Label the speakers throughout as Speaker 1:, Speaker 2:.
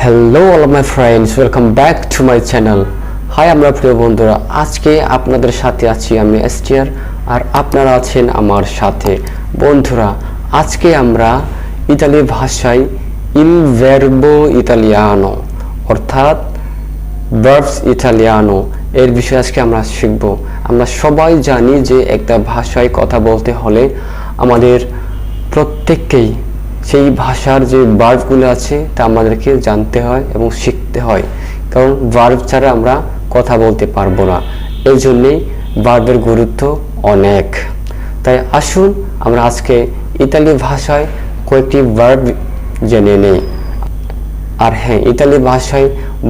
Speaker 1: Hello all of my friends, welcome back to my channel. Hi আমরা প্রিয় বন্ধুরা, আজকে আপনাদের সাথে আছি আমি এসটিআর, আর আপনারা আছেন আমার সাথে। বন্ধুরা, আজকে আমরা ইতালি ভাষায় ইল ভার্বো ইতালিয়ানো অর্থাৎ ভার্বস ইতালিয়ানো এর বিষয়ে আজকে আমরা শিখব। আমরা সবাই জানি যে একটা ভাষায় কথা বলতে হলে আমাদের প্রত্যেককেই সেই ভাষার যে ভার্বগুলো আছে তা আমাদেরকে জানতে হয় এবং শিখতে হয়, কারণ ভার্ব ছাড়া আমরা কথা বলতে পারবো না। এই জন্যেই ভার্বের গুরুত্ব অনেক। তাই আসুন আমরা আজকে ইতালি ভাষায় কয়েকটি ভার্ব জেনে নেই। আর হ্যাঁ, ইতালি ভাষায়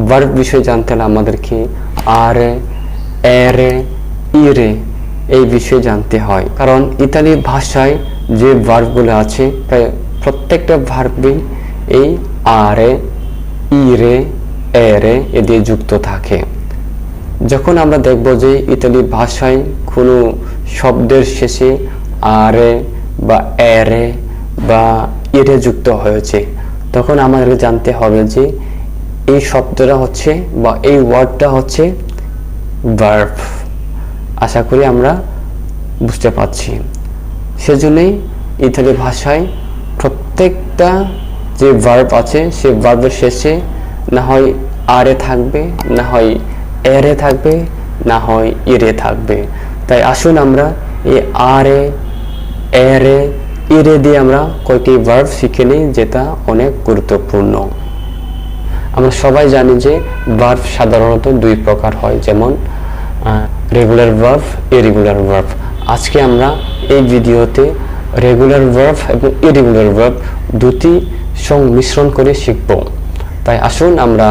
Speaker 1: ভার্ব বিষয়ে জানতে হলে আমাদেরকে আরে, এরে, ইরে এই বিষয়ে জানতে হয়, কারণ ইতালি ভাষায় যে ভার্বগুলো আছে প্রায় প্রত্যেকটা ভার্বই এই আরে, ইরে, এরে এ দিয়ে যুক্ত থাকে। যখন আমরা দেখব যে ইতালি ভাষায় কোনো শব্দের শেষে আরে বা এরে বা ইরে যুক্ত হয়েছে, তখন আমাদের জানতে হবে যে এই শব্দটা হচ্ছে বা এই ওয়ার্ডটা হচ্ছে ভার্ব। আশা করি আমরা বুঝতে পারছি। সেজন্যই ইতালি ভাষায় প্রত্যেকটা যে ভার্ব আছে সে ভার্বের শেষে না হয় আরে থাকবে, না হয় এরে থাকবে, না হয় ইরে থাকবে। তাই আসুন আমরা এই আরে, এরে, ইরে দিয়ে আমরা কয়েকটি ভার্ব শিখে নিই, যেটা অনেক গুরুত্বপূর্ণ। আমরা সবাই জানি যে ভার্ব সাধারণত দুই প্রকার হয়, যেমন রেগুলার ভার্ব, ইরেগুলার ভার্ব। আজকে আমরা এই ভিডিওতে রেগুলার ভার্ব এবং ইরেগুলার ভার্ব দুটি সংমিশ্রণ করে শিখব। তাই আসুন আমরা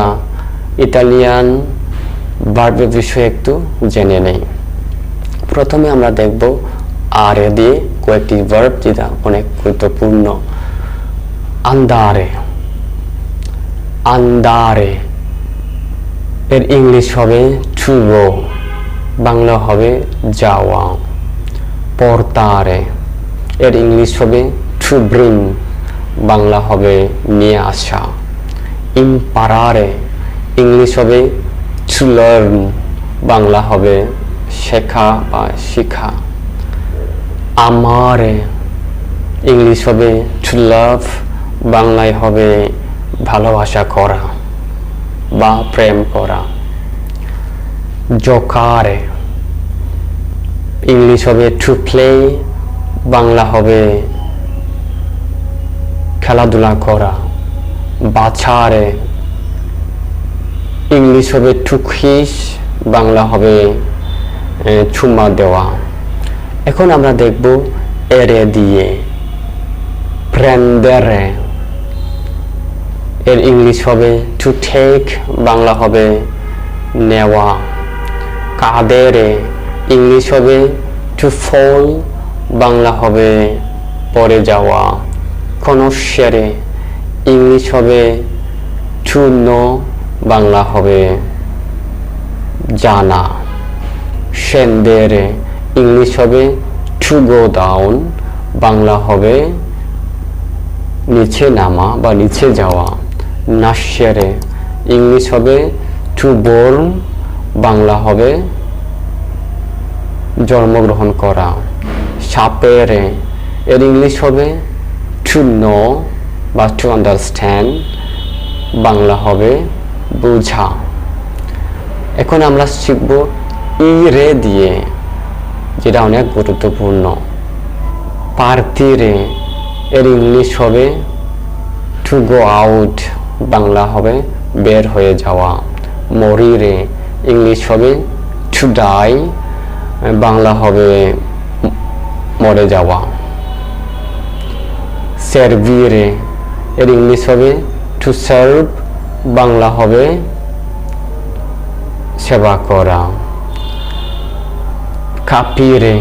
Speaker 1: ইতালিয়ান ভার্বের বিষয়ে একটু জেনে নেই। প্রথমে আমরা দেখব আরে দিয়ে কয়েকটি ভার্ব, যেটা অনেক গুরুত্বপূর্ণ। আন্দারে, আন্দারে এর ইংলিশ হবে টু গো, বাংলা হবে যাওয়া। পর্তারে এর ইংলিশ হবে টু ব্রিং, বাংলা হবে নিয়ে আসা। ইম্পারারে ইংলিশ হবে টু লার্ন, বাংলা হবে শেখা বা শিখা। আমারে ইংলিশ হবে টু লাভ, বাংলায় হবে ভালোবাসা করা বা প্রেম করা। জোকারে ইংলিশ হবে টু প্লে, বাংলা হবে খেলাধুলা করা। বাছারে ইংলিশ হবে টু কিস, বাংলা হবে চুমা দেওয়া। এখন আমরা দেখব এরে দিয়ে। প্রেন্দেরে এর ইংলিশ হবে টু টেক, বাংলা হবে নেওয়া। কাদেরে ইংলিশ হবে টু ফল, বাংলা হবে পড়ে যাওয়া। কনশেরে ইংলিশ হবে টু নো, বাংলা হবে জানা। সেন্দেরে ইংলিশ হবে টু গো ডাউন, বাংলা হবে নিচে নামা বা নিচে যাওয়া। নাশেরে ইংলিশ হবে টু বোর্ন, বাংলা হবে জন্মগ্রহণ করা। সাপেরে এর ইংলিশ হবে টু নো বা টু আন্ডারস্ট্যান্ড, বাংলা হবে বোঝা। এখন আমরা শিখব ইরে দিয়ে, যেটা অনেক গুরুত্বপূর্ণ। পার্তিরে এর ইংলিশ হবে টু গো আউট, বাংলা হবে বের হয়ে যাওয়া। মরিরে ইংলিশ হবে টু ডাই, বাংলা হবে মরে যাওয়া। সার্ভিরে এর ইংলিশ হবে টু সার্ভ, বাংলা হবে সেবা করা। কাপিরে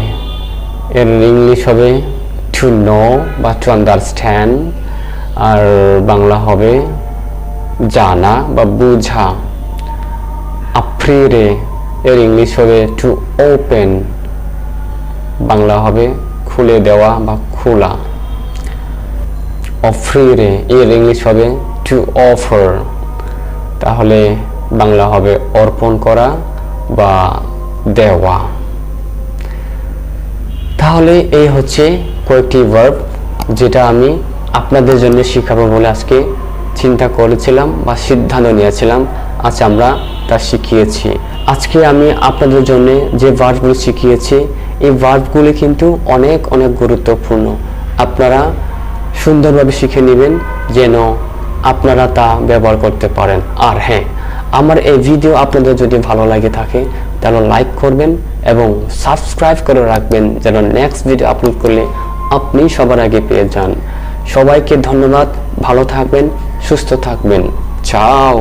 Speaker 1: এর ইংলিশ হবে টু নো বা টু আন্ডারস্ট্যান্ড, আর বাংলা হবে জানা বা বুঝা। আপ্রিরে এর ইংলিশ হবে টু ওপেন, বাংলা হবে খুলে দেওয়া বা খোলা। অফ্রিরে এর ইংলিশ হবে টু অফার, তাহলে বাংলা হবে অর্পণ করা বা দেওয়া। তাহলে এই হচ্ছে কয়েকটি ভার্ব যেটা আমি আপনাদের জন্য শিখাবো বলে আজকে চিন্তা করেছিলাম বা সিদ্ধান্ত নিয়েছিলাম। আজ আমরা তা শিখিয়েছি। আজকে আমি আপনাদের জন্য যে ভার্বগুলি শিখিয়েছি এই ভার্বগুলি কিন্তু অনেক অনেক গুরুত্বপূর্ণ। আপনারা সুন্দরভাবে শিখে নেবেন যেন আপনারা তা ব্যবহার করতে পারেন। আর হ্যাঁ, আমার এই ভিডিও আপনাদের যদি ভালো লাগে থাকে তাহলে লাইক করবেন এবং সাবস্ক্রাইব করে রাখবেন যেন নেক্সট ভিডিও আপলোড করলে আপনি সবার আগে পেয়ে যান। সবাইকে ধন্যবাদ, ভালো থাকবেন, সুস্থ থাকবেন। চাও।